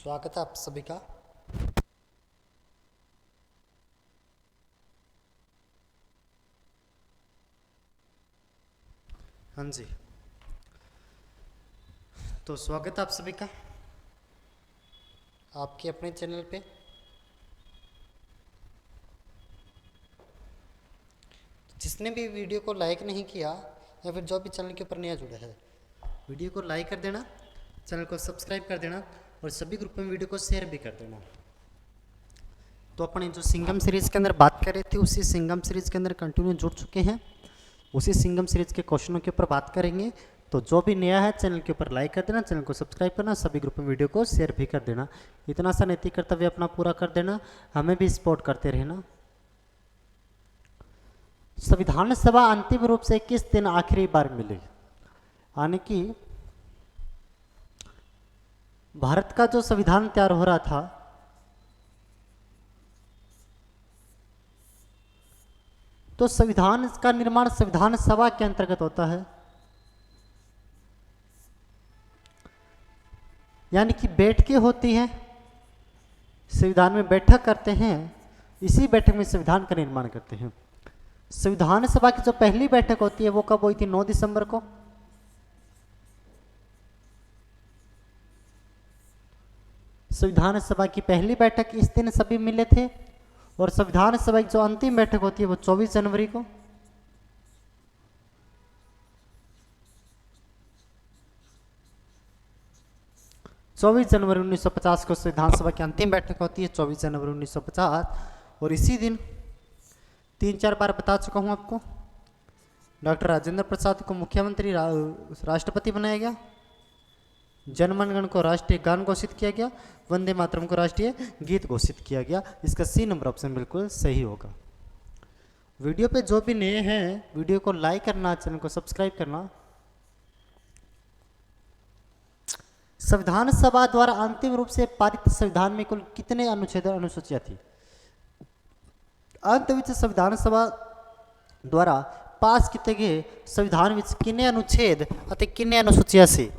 स्वागत है आप सभी का। हाँ जी, तो स्वागत है आप सभी का आपके अपने चैनल पे। जिसने भी वीडियो को लाइक नहीं किया या फिर जो भी चैनल के ऊपर नया जुड़ा है, वीडियो को लाइक कर देना, चैनल को सब्सक्राइब कर देना और सभी ग्रुप में वीडियो को शेयर भी कर देना। तो अपने जो सिंघम सीरीज़ के अंदर बात कर रहे थे, उसी सिंघम सीरीज़ के अंदर कंटिन्यू जुड़ चुके हैं। उसी सिंघम सीरीज़ के क्वेश्चनों के ऊपर बात करेंगे। तो जो भी नया है चैनल के ऊपर लाइक कर देना, चैनल को सब्सक्राइब करना, सभी ग्रुप में वीडियो को शेयर भी कर देना। इतना सा नैतिक कर्तव्य अपना पूरा कर देना, हमें भी सपोर्ट करते रहना। संविधान सभा अंतिम रूप से किस दिन आखिरी बार मिली? यानी कि भारत का जो संविधान तैयार हो रहा था, तो संविधान का निर्माण संविधान सभा के अंतर्गत होता है। यानी कि बैठकें होती हैं, संविधान में बैठक करते हैं, इसी बैठक में संविधान का निर्माण करते हैं। संविधान सभा की जो पहली बैठक होती है वो कब हुई थी? 9 दिसंबर को। संविधान सभा की पहली बैठक इस दिन सभी मिले थे और संविधान सभा की जो अंतिम बैठक होती है वो 24 जनवरी को। जनवरी 1950 को संविधान सभा की अंतिम बैठक होती है, 24 जनवरी 1950। और इसी दिन 3-4 बार बता चुका हूं आपको, डॉक्टर राजेंद्र प्रसाद को मुख्यमंत्री राष्ट्रपति बनाया गया, जनगण मन को राष्ट्रीय गान घोषित किया गया, वंदे मातरम को राष्ट्रीय गीत घोषित किया गया। इसका सी नंबर ऑप्शन बिल्कुल सही होगा। वीडियो पे जो भी नए हैं वीडियो को लाइक करना, चैनल को सब्सक्राइब करना। संविधान सभा द्वारा अंतिम रूप से पारित संविधान में कुल कितने अनुच्छेद और अनुसूचियां थी? अंत विच संविधान सभा द्वारा पास किए गए संविधान विच किन्ने अनुच्छेद अते किन्ने अनुसूचियां से,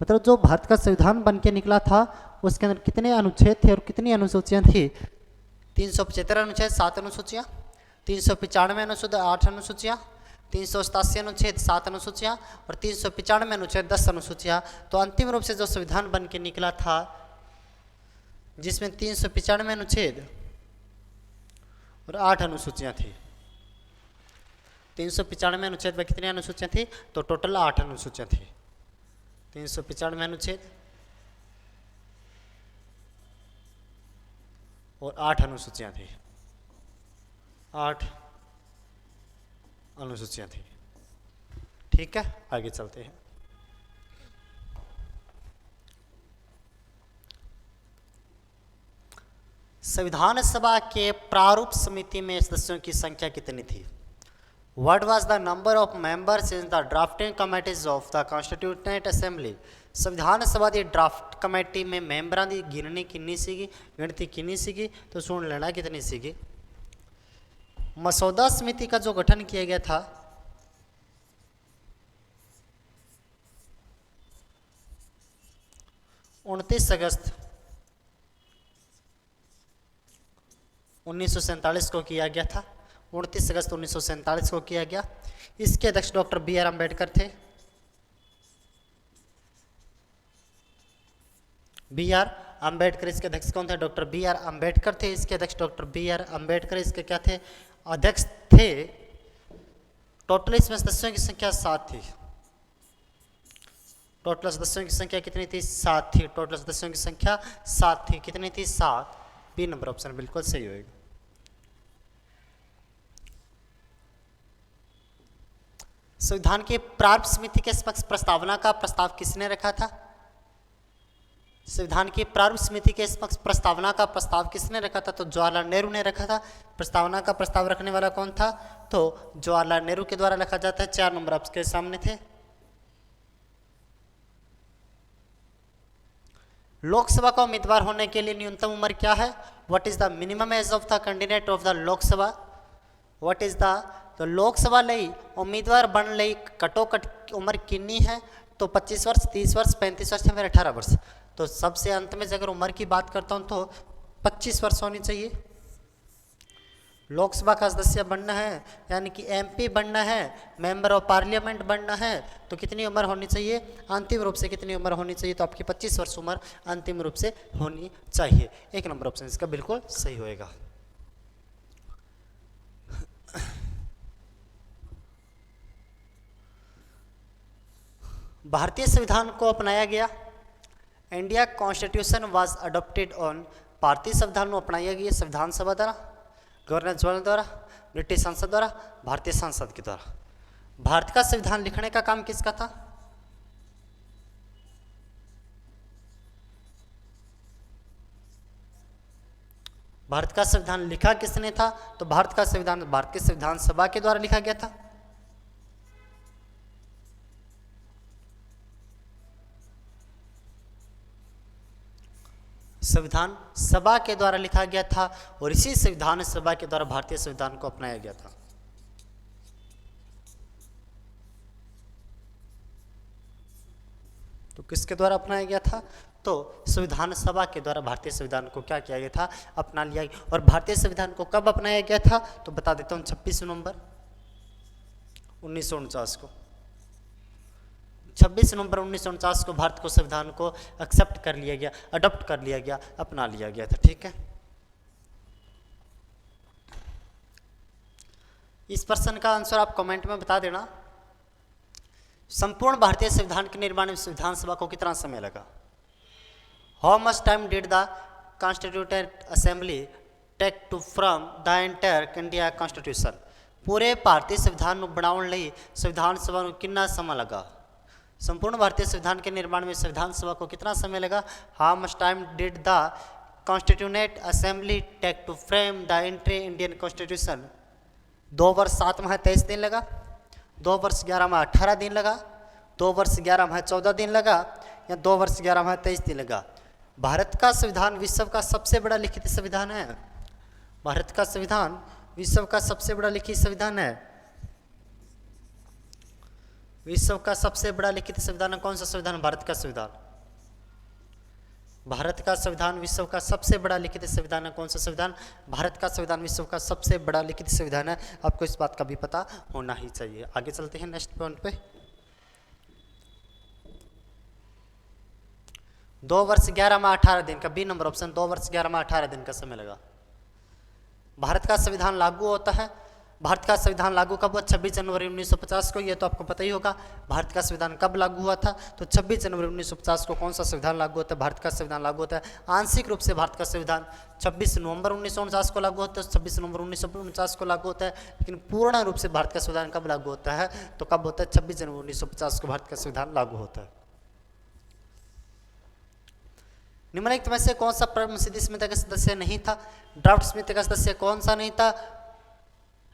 मतलब जो भारत का संविधान बन के निकला था उसके अंदर कितने अनुच्छेद थे और कितनी अनुसूचियां थी? 375 अनुच्छेद 7 अनुसूचियां, 395 अनुच्छेद 8 अनुसूचियां, 387 अनुच्छेद 7 अनुसूचियां और 395 अनुच्छेद 10 अनुसूचियां। तो अंतिम रूप से जो संविधान बन के निकला था जिसमें 395 अनुच्छेद और 8 अनुसूचियां थी। 395 अनुच्छेद में कितनी अनुसूचियां थी? तो टोटल 8 अनुसूचियां थी। 395 अनुच्छेद और 8 अनुसूचियां थी। 8 अनुसूचियां थी। ठीक है, आगे चलते हैं। संविधान सभा के प्रारूप समिति में सदस्यों की संख्या कितनी थी? What was the number of members in the drafting committees of the Constituent Assembly? संविधान सभा की ड्राफ्ट कमेटी में मैंबरां की गिनती कितनी सीगी? तो सुन लेना कितनी सीगी। मसौदा समिति का जो गठन किया गया था अगस्त 1947 को किया गया था। 29 अगस्त 1947 को किया गया। इसके अध्यक्ष डॉक्टर B.R. अम्बेडकर थे। B.R. अम्बेडकर इसके अध्यक्ष कौन थे? Doctor B.R. अम्बेडकर थे इसके अध्यक्ष डॉक्टर B.R. अम्बेडकर इसके क्या थे? अध्यक्ष थे। टोटल इसमें सदस्यों की संख्या 7 थी। टोटल सदस्यों की संख्या कितनी थी? 7 थी। टोटल सदस्यों की संख्या 7 थी। कितनी थी? 7। बी नंबर ऑप्शन बिल्कुल सही होगा। संविधान के प्रारूप समिति के समक्ष प्रस्तावना का प्रस्ताव किसने रखा था? संविधान की प्रारूप समिति के समक्ष प्रस्तावना का प्रस्ताव किसने रखा था? तो जवाहरलाल नेहरू ने रखा था। प्रस्तावना का प्रस्ताव रखने वाला कौन था? तो जवाहरलाल नेहरू के द्वारा रखा जाता है। 4 नंबर आपके सामने थे। लोकसभा का उम्मीदवार होने के लिए न्यूनतम उम्र क्या है? What is the minimum age of the candidate of the Lok Sabha? What is the तो लोकसभा ਲਈ उम्मीदवार बनने ਲਈ ਘੱਟੋ ਘੱਟ उम्र कितनी है? तो 25 वर्ष, 30 वर्ष, 35 वर्ष या फिर 18 वर्ष। तो सबसे अंत में अगर उम्र की बात करता हूँ तो 25 वर्ष होनी चाहिए। लोकसभा का सदस्य बनना है यानी कि एमपी बनना है, मेंबर ऑफ पार्लियामेंट बनना है, तो कितनी उम्र होनी चाहिए? अंतिम रूप से कितनी उम्र होनी चाहिए? तो आपकी 25 वर्ष उम्र अंतिम रूप से होनी चाहिए। एक नंबर ऑप्शन इसका बिल्कुल सही होएगा। भारतीय संविधान को अपनाया गया। India constitution was adopted on. भारतीय संविधान को अपनाया गया संविधान सभा द्वारा, गवर्नर जनरल द्वारा, ब्रिटिश संसद द्वारा, भारतीय संसद के द्वारा। भारत का संविधान लिखने का काम किसका था? भारत का संविधान लिखा किसने था? तो भारत का संविधान भारतीय संविधान सभा के द्वारा लिखा गया था। संविधान सभा के द्वारा लिखा गया था और इसी संविधान सभा के द्वारा भारतीय संविधान को अपनाया गया था। तो किसके द्वारा अपनाया गया था? तो संविधान सभा के द्वारा भारतीय संविधान को क्या किया गया था? अपना लिया गया। और भारतीय संविधान को कब अपनाया गया था? तो बता देता हूँ, 26 नवंबर 1949 को। 26 नवंबर 1949 को भारत को संविधान को एक्सेप्ट कर लिया गया, अडॉप्ट कर लिया गया, अपना लिया गया था। ठीक है, इस प्रश्न का आंसर आप कमेंट में बता देना। संपूर्ण भारतीय संविधान के निर्माण में संविधान सभा को कितना समय लगा? How much time did the constituent assembly take to from the entire India constitution. पूरे भारतीय संविधान को बनाने ਲਈ संविधान सभा को कितना समय लगा? संपूर्ण भारतीय संविधान के निर्माण में संविधान सभा को कितना समय लगा? How much time did the constituent assembly take to frame the entry Indian constitution. 2 वर्ष 7 माह 23 दिन लगा, 2 वर्ष 11 माह 18 दिन लगा, 2 वर्ष 11 माह 14 दिन लगा, या 2 वर्ष 11 माह 23 दिन लगा। भारत का संविधान विश्व का सबसे बड़ा लिखित संविधान है। भारत का संविधान विश्व का सबसे बड़ा लिखित संविधान है। विश्व का सबसे बड़ा लिखित संविधान कौन सा संविधान? भारत का संविधान। भारत का संविधान विश्व का सबसे बड़ा लिखित संविधान है। कौन सा संविधान? भारत का संविधान विश्व का सबसे बड़ा लिखित संविधान है। आपको इस बात का भी पता होना ही चाहिए। आगे चलते हैं नेक्स्ट पॉइंट पे। 2 वर्ष 11 माह 18 दिन का बी नंबर ऑप्शन, 2 वर्ष 11 माह 18 दिन का समय लगा। भारत का संविधान लागू होता है। भारत का संविधान लागू कब हुआ? 26 जनवरी 1950 को। ये तो आपको पता ही होगा। भारत का संविधान कब लागू हुआ था? तो 26 जनवरी 1950 को। कौन सा संविधान लागू होता है? भारत का संविधान लागू होता है। आंशिक रूप से भारत का संविधान 26 नवंबर 1949 को लागू होता है, 26 नवंबर 1949 को लागू होता है। लेकिन पूर्ण रूप से भारत का संविधान कब लागू होता है? तो कब होता है? 26 जनवरी 1950 को भारत का संविधान लागू होता है। निम्नलिखित में से कौन सा परम सिद्धि समिति का सदस्य नहीं था? ड्राफ्ट समिति का सदस्य कौन सा नहीं था?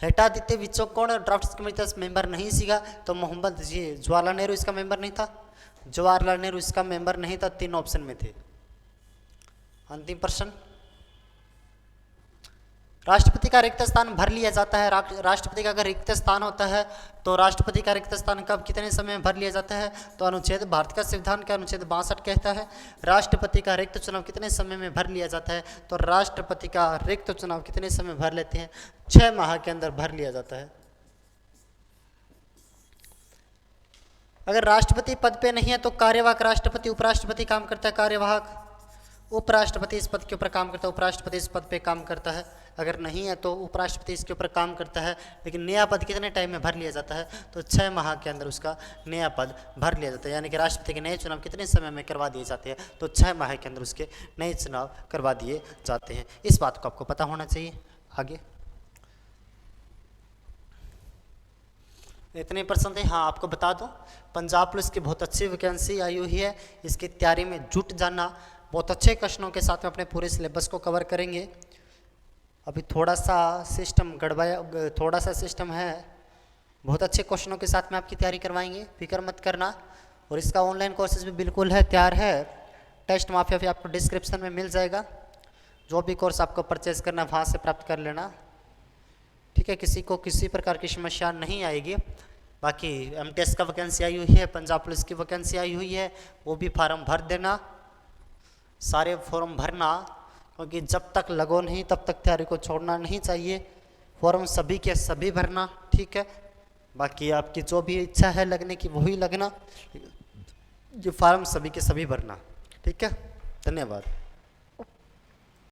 हेटादित्य विचो कौन ड्राफ्ट समिति का मेंबर नहीं सीगा? तो मोहम्मद जी जवाहरलाल नेहरू इसका मेंबर नहीं था। जवाहरलाल नेहरू इसका मेंबर नहीं था। 3 ऑप्शन में थे। अंतिम प्रश्न, राष्ट्रपति का रिक्त स्थान भर लिया जाता है। राष्ट्रपति का अगर रिक्त स्थान होता है तो राष्ट्रपति का रिक्त स्थान कब कितने समय में भर लिया जाता है? तो अनुच्छेद भारत का संविधान का अनुच्छेद 62 कहता है राष्ट्रपति का रिक्त चुनाव कितने समय में भर लिया जाता है? तो राष्ट्रपति का रिक्त चुनाव कितने समय भर लेते हैं? 6 माह के अंदर भर लिया जाता है। अगर राष्ट्रपति पद पे नहीं है तो कार्यवाहक राष्ट्रपति उपराष्ट्रपति काम करता है। कार्यवाहक उपराष्ट्रपति इस पद के ऊपर काम करता है। उपराष्ट्रपति इस पद पे काम करता है। अगर नहीं है तो उपराष्ट्रपति इसके ऊपर काम करता है। लेकिन नया पद कितने टाइम में भर लिया जाता है? तो 6 माह के अंदर उसका नया पद भर लिया जाता है। यानी कि राष्ट्रपति के नए चुनाव कितने समय में करवा दिए जाते हैं? तो 6 माह के अंदर उसके नए चुनाव करवा दिए जाते हैं। इस बात को आपको पता होना चाहिए। आगे इतने प्रश्न थे। हाँ, आपको बता दूं, पंजाब पुलिस की बहुत अच्छी वैकेंसी आई हुई है। इसकी तैयारी में जुट जाना। बहुत अच्छे क्वेश्चनों के साथ में अपने पूरे सिलेबस को कवर करेंगे। अभी थोड़ा सा सिस्टम गड़बड़ाया, थोड़ा सा सिस्टम है। बहुत अच्छे क्वेश्चनों के साथ में आपकी तैयारी करवाएंगे, फिक्र मत करना। और इसका ऑनलाइन कोर्सेज भी बिल्कुल है, तैयार है। टेस्ट माफिया भी आपको डिस्क्रिप्शन में मिल जाएगा। जो भी कोर्स आपको परचेज करना है वहाँ से प्राप्त कर लेना। ठीक है, किसी को किसी प्रकार की समस्या नहीं आएगी। बाकी एमटीएस का वैकेंसी आई हुई है, पंजाब पुलिस की वैकेंसी आई हुई है, वो भी फार्म भर देना। सारे फॉर्म भरना, क्योंकि जब तक लगो नहीं तब तक तैयारी को छोड़ना नहीं चाहिए। फॉर्म सभी के सभी भरना, ठीक है। बाकी आपकी जो भी इच्छा है लगने की वही लगना, ये फॉर्म सभी के सभी भरना, ठीक है। धन्यवाद।